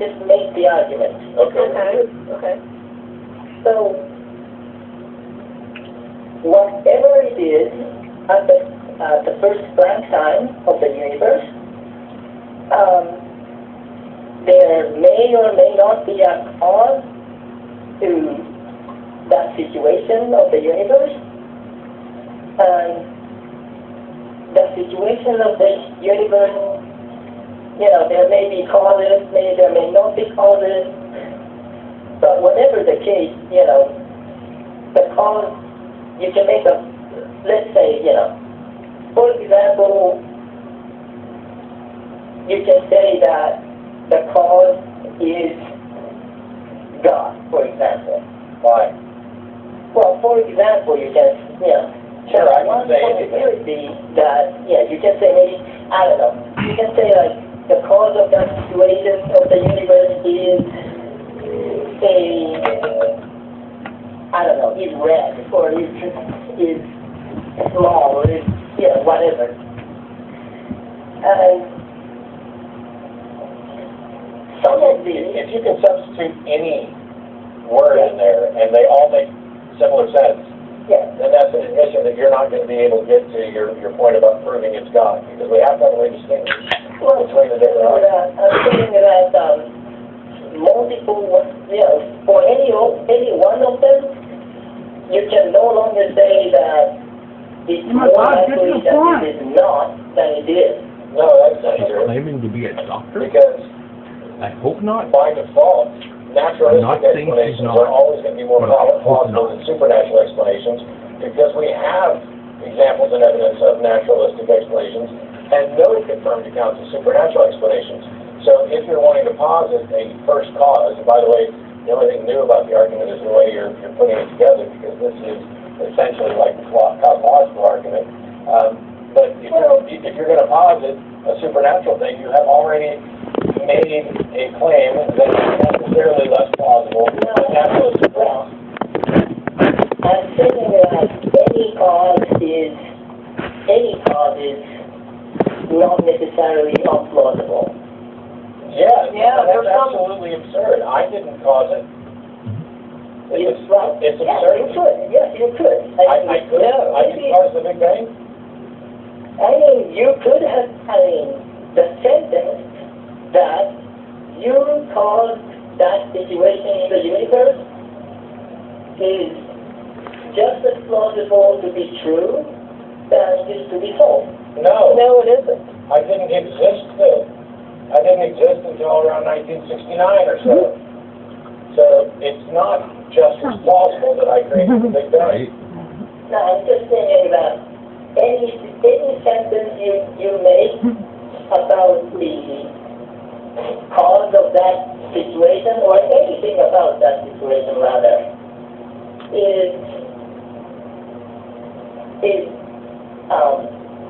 just make the argument. Okay. Okay. So, whatever it is at the first blank time of the universe, there may or may not be a cause to that situation of the universe, and the situation of the universe, there may be causes, maybe there may not be causes, but whatever the case, the cause, you can make a, let's say, for example, you can say that the cause is God, for example. Why? Well, for example, you can, Sure, I can one say possibility that, you can say maybe, I don't know, you can say like the cause of that situation of the universe is is red, or is small, or is, whatever. And some of these... If you can substitute any word in there, and they all make similar sense, then that's an admission that you're not going to be able to get to your point about proving it's God, because we have to have a way to distinguish between the different arguments. I'm saying that multiple, for any one of them, you can no longer say that it's more likely that it is not than it is. No, that's not true. Claiming to be a doctor? Because I hope not. by default, naturalistic explanations are always going to be more plausible than supernatural explanations, because we have examples and evidence of naturalistic explanations and no confirmed accounts of supernatural explanations. So if you're wanting to posit a first cause, and by the way, the only thing new about the argument is the way you're putting it together, because this is essentially like the cosmological argument. But if you're going to posit a supernatural thing, you have already made a claim that is necessarily less plausible than naturalistic grounds. I'm saying that any cause is not necessarily unplausible. Yeah, that's absolutely absurd. I didn't cause it. It's absurd. You could. Yes, you could. I could. I didn't cause the Big Bang. You could have. The sentence that you caused that situation in the universe is just as plausible to be true than it is to be false. No. No, it isn't. I didn't exist then. I didn't exist until around 1969 or so. So it's not just as plausible that I created the Big Bang. No, I'm just saying that any sentence you make about the cause of that situation, or anything about that situation rather, is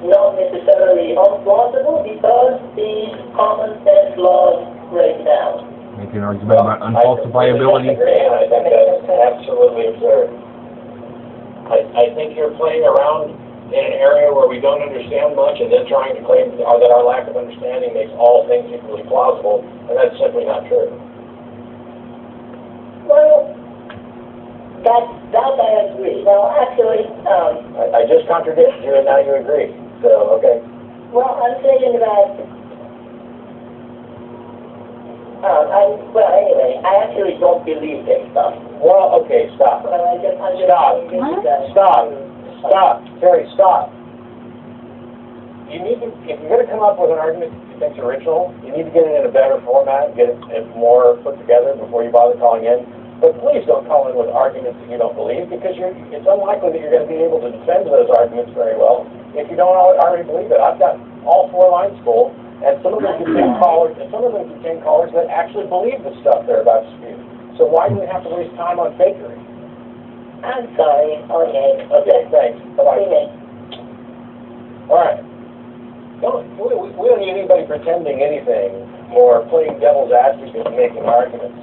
not necessarily unplausible, because these common sense laws break down. Make an argument about unfalsifiability. I think that's absolutely absurd. I think you're playing around in an area where we don't understand much, and then trying to claim that our lack of understanding makes all things equally plausible, and that's simply not true. Well, that I agree. Well, actually, I just contradicted you, and now you agree. So, okay. well, I'm saying that, anyway, I actually don't believe this stuff. Well, okay, stop. But I'm just Stop. Terry, stop. You need to, if you're going to come up with an argument that you think's original, you need to get it in a better format, get it more put together before you bother calling in. But please don't call in with arguments that you don't believe, because it's unlikely that you're going to be able to defend those arguments very well if you don't already believe it. I've got all 4 lines full, and some of them contain callers, that actually believe the stuff they're about to speak. So why do we have to waste time on fakery? I'm sorry. Okay, thanks. Bye-bye. All right. We don't need anybody pretending anything or playing devil's advocate and making arguments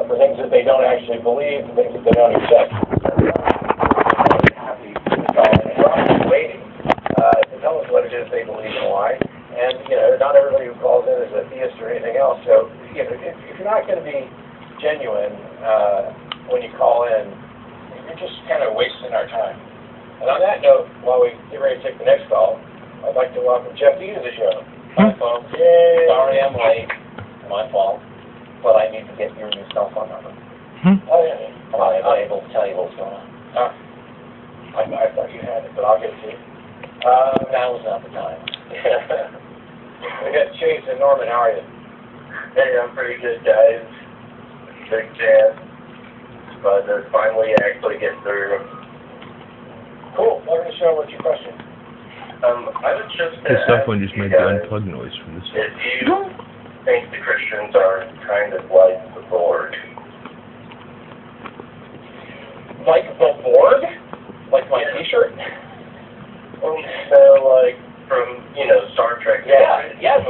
for things that they don't actually believe, things that they don't accept. We're happy to call in. We're always waiting to tell us what it is they believe and why. And not everybody who calls in is a also, you know, if you're not going to be genuine when you call in, you're just kind of wasting our time. And on that note, while we get ready to take the next call, I'd like to welcome Jeff D to the show. Hi, folks. Yay. Sorry I'm late. My fault. But I need to get your new cell phone number. Oh, yeah. I'm able to tell you what's going on. I thought you had it, but I'll get it to you. Now is not the time. We got Chase and Norman. How are you? Hey, I'm pretty good, guys. Big chance. But finally actually get through. Cool. Welcome to the show. What's your question? I was just His cell phone just made the unplug noise from this. If you think the Christians are kind of like the Borg. Like the Borg? Like my T-shirt? So, like, from, you know, Star Trek. Yeah, yes,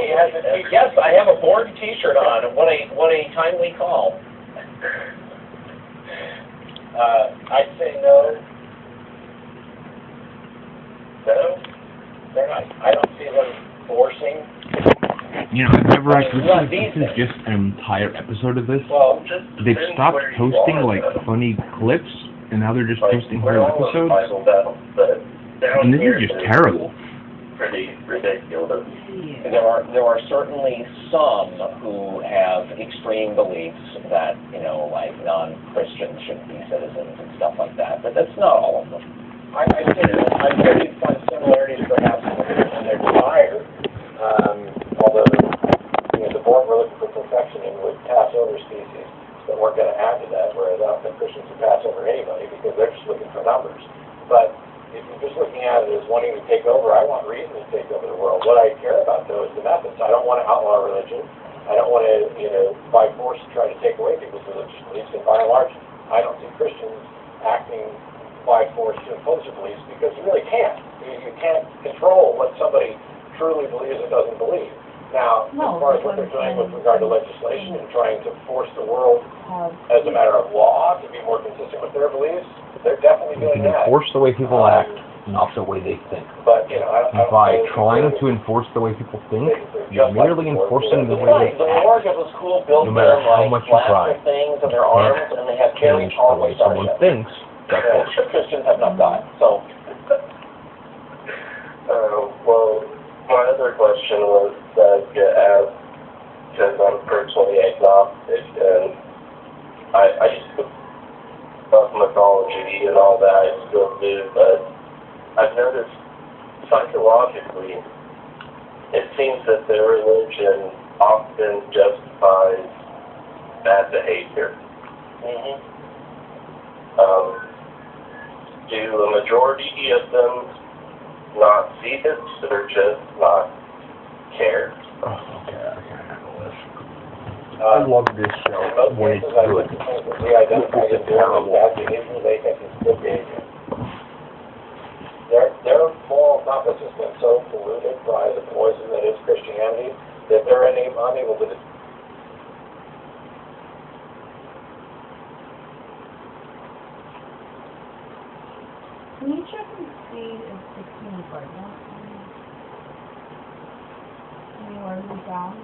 yes, I have a Borg T-shirt on. What a timely call. I'd say no. No? They're not. I don't see them forcing. You know, I've never actually, this is just an entire episode of this. Well, They've stopped posting, like, funny clips, and now they're just posting whole episodes. And this is just terrible. Pretty ridiculous. There are certainly some who have extreme beliefs that, you know, like non-Christians shouldn't be citizens and stuff like that, but that's not all of them. I do find similarities perhaps in their desire, although, you know, the Borg were looking for perfection and would pass over species that weren't going to add to that, whereas I don't think Christians would pass over anybody because they're just looking for numbers. But if you're just looking at it as wanting to take over, I want reason to take over the world. What I care about, though, is the methods. I don't want to outlaw religion. I don't want to, you know, by force try to take away people's religious beliefs. And by and large, I don't see Christians acting by force to impose their beliefs because you really can't. You can't control what somebody truly believes or doesn't believe. Now, as far as what they're doing with regard to legislation and trying to force the world as a matter of law to be more consistent with their beliefs, they're definitely doing that. Enforce the way people act, not the way they think. But, you know, By trying to enforce the way people think, you're merely enforcing the way they The act. Borg of the school built No matter their, how like, much you try. blaster things and their arms, and they have very Change the tall way someone thinks. That's That's what Christians have not got. So, Well, my other question was that get asked, because I'm personally agnostic, and I still love mythology and all that, I still do, but I've noticed psychologically, it seems that their religion often justifies bad behavior. Do a majority of them not see this, or just not care? Oh, okay, I can't handle this. I love this show when it's good. we identify as doing bad behavior, they think it's good behavior. Their moral compass has been so polluted by the poison that is Christianity that they're unable to. Can you check and see if 16 is right now? Can you write it down?